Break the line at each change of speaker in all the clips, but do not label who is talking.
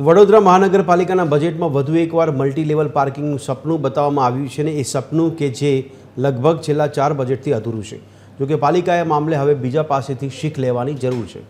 વડોદરા મહાનગરપાલિકાના બજેટમાં વધુ એકવાર મલ્ટી લેવલ પાર્કિંગનું સપનું બતાવવામાં આવ્યું છે ને એ સપનું કે જે લગભગ છેલ્લા 4 બજેટથી અધૂરું છે। જોકે પાલિકાએ મામલે હવે બીજા પાસેથી શીખ લેવાની જરૂર છે।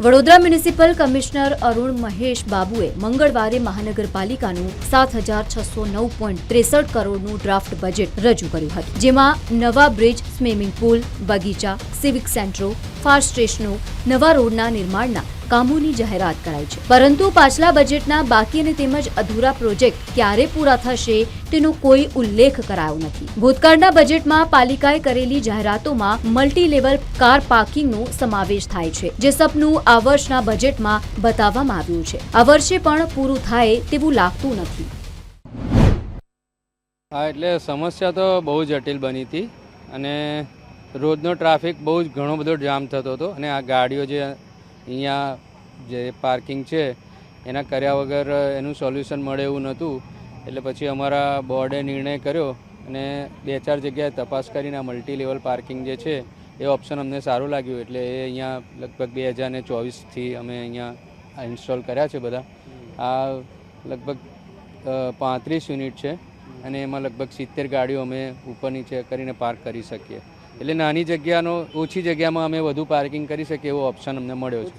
વડોદરા મ્યુનિસિપલ કમિશનર અરુણ મહેશ બાબુએ મંગળવારે મહાનગરપાલિકાનું 7,609.63 કરોડનું ડ્રાફ્ટ બજેટ રજૂ કર્યું હતું, જેમાં નવા બ્રિજ, સ્વિમિંગ પુલ, બગીચા, સિવિક સેન્ટરો, ફાયર સ્ટેશનો, નવા રોડના નિર્માણના કામોની જાહેરાત કરાઈ છે। પરંતુ પાછલા બજેટના બાકી અને તેમજ અધૂરા પ્રોજેક્ટ ક્યારે પૂરા થશે તેનો કોઈ ઉલ્લેખ કરાયો નથી। ભૂતકાળના બજેટમાં પાલિકાએ કરેલી જાહેરાતોમાં મલ્ટી લેવલ કાર પાર્કિંગનો સમાવેશ થાય છે, જે સપનું આ વર્ષના બજેટમાં બતાવવામાં આવ્યું છે। આ વર્ષે પણ પૂરું થાય તેવું લાગતું નથી।
હા, એટલે સમસ્યા તો બહુ જટિલ બની હતી અને રોજનો ટ્રાફિક બહુ જ ઘણો બધો જામ થતો હતો અને આ ગાડીઓ જે અહીંયા જે પાર્કિંગ છે એના કર્યા વગર એનું સોલ્યુશન મળે એવું નહોતું। એટલે પછી અમારા બોર્ડે નિર્ણય કર્યો અને 2-4 જગ્યાએ તપાસ કરીને આ મલ્ટી લેવલ પાર્કિંગ જે છે એ ઓપ્શન અમને સારું લાગ્યું, એટલે એ અહીંયા લગભગ 2024થી અમે અહીંયા ઇન્સ્ટોલ કર્યા છે બધા। આ લગભગ 35 યુનિટ છે અને એમાં લગભગ 70 ગાડીઓ અમે ઉપર નીચે કરીને પાર્ક કરી શકીએ। એટલે નાની જગ્યાનો ઓછી જગ્યામાં અમે વધુ પાર્કિંગ કરી શકીએ એવો ઓપ્શન અમને મળ્યો છે।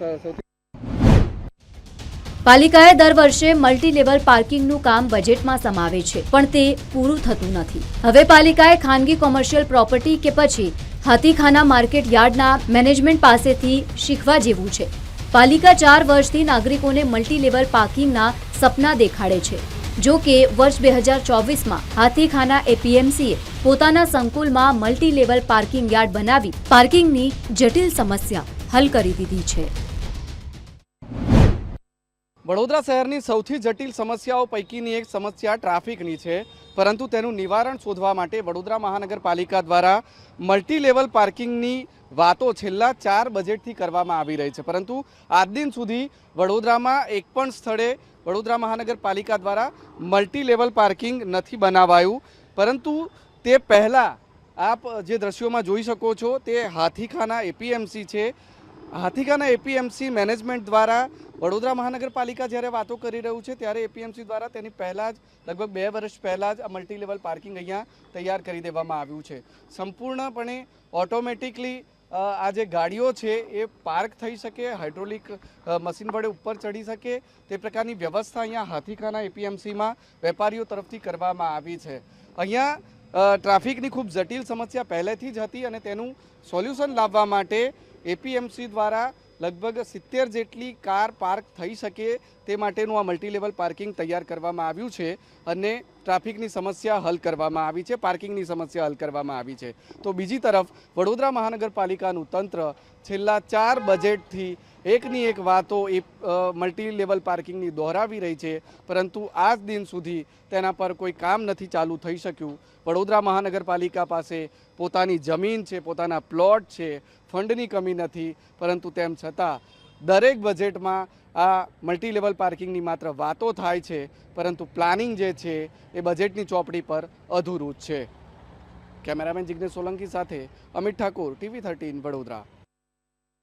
પાલિકાએ દર વર્ષે મલ્ટી લેવલ પાર્કિંગનું કામ બજેટમાં સમાવે છે, પણ તે પૂરું થતું નથી। હવે પાલિકાએ ખાનગી કોમર્શિયલ પ્રોપર્ટી કે પછી હાથીખાના માર્કેટ યાર્ડના મેનેજમેન્ટ પાસેથી શીખવા જેવું છે। પાલિકા 4 વર્ષથી નાગરિકોને મલ્ટી લેવલ પાર્કિંગના સપના દેખાડે છે। જો કે વર્ષ 2024માં હાથીખાના એપીએમસીએ પોતાના સંકુલમાં મલ્ટી લેવલ પાર્કિંગ યાર્ડ બનાવી પાર્કિંગની જટિલ સમસ્યા હલ કરી દીધી છે।
વડોદરા શહેરની સૌથી જટિલ સમસ્યાઓ પૈકીની એક સમસ્યા ટ્રાફિકની છે, પરંતુ તેનું નિવારણ શોધવા માટે વડોદરા મહાનગરપાલિકા દ્વારા મલ્ટી લેવલ પાર્કિંગની વાતો છેલ્લા 4 બજેટથી કરવામાં આવી રહી છે, પરંતુ આજ દિન સુધી વડોદરામાં એક પણ સ્થળે વડોદરા મહાનગરપાલિકા દ્વારા મલ્ટી લેવલ પાર્કિંગ નથી બનાવાયું। પરંતુ તે પહેલાં આપ જે દ્રશ્યોમાં જોઈ શકો છો તે હાથીખાના એપીએમસી છે। હાથીખાના એપીએમસી મેનેજમેન્ટ દ્વારા વડોદરા મહાનગરપાલિકા જ્યારે વાતો કરી રહ્યું છે ત્યારે એપીએમસી દ્વારા તેની પહેલાં જ લગભગ 2 વર્ષ પહેલાં જ આ મલ્ટી લેવલ પાર્કિંગ અહીંયા તૈયાર કરી દેવામાં આવ્યું છે। સંપૂર્ણપણે ઓટોમેટિકલી આ જે ગાડીઓ છે એ પાર્ક થઈ શકે, હાઇડ્રોલિક મશીન વડે ઉપર ચડી શકે તે પ્રકારની વ્યવસ્થા અહીંયા હાથીખાના એપીએમસીમાં વેપારીઓ તરફથી કરવામાં આવી છે। અહીંયા ટ્રાફિકની ખૂબ જટિલ સમસ્યા પહેલેથી જ હતી અને તેનું સોલ્યુશન લાવવા માટે એપીએમસી દ્વારા લગભગ 70 જેટલી કાર પાર્ક થઈ શકે તે માટેનું આ મલ્ટી લેવલ પાર્કિંગ તૈયાર કરવામાં આવ્યું છે અને ટ્રાફિકની સમસ્યા હલ કરવામાં આવી છે, પાર્કિંગની સમસ્યા હલ કરવામાં આવી છે। તો બીજી તરફ વડોદરા મહાનગરપાલિકાનું તંત્ર છેલ્લા 4 બજેટથી એકની એક વાતો એ મલ્ટી લેવલ પાર્કિંગની દોહરાવી રહી છે, પરંતુ આજ દિન સુધી તેના પર કોઈ કામ નથી ચાલુ થઈ શક્યું। વડોદરા મહાનગરપાલિકા પાસે પોતાની જમીન છે, પોતાના પ્લોટ છે, ફંડની કમી નથી, પરંતુ તેમ છતાં દરેક બજેટમાં આ મલ્ટી લેવલ પાર્કિંગની માત્ર વાતો થાય છે, પરંતુ પ્લાનિંગ જે છે એ બજેટની ચોપડી પર અધૂરું જ છે। કેમેરામેન જિગ્નેશ સોલંકી સાથે અમિત ઠાકોર, TV13 વડોદરા।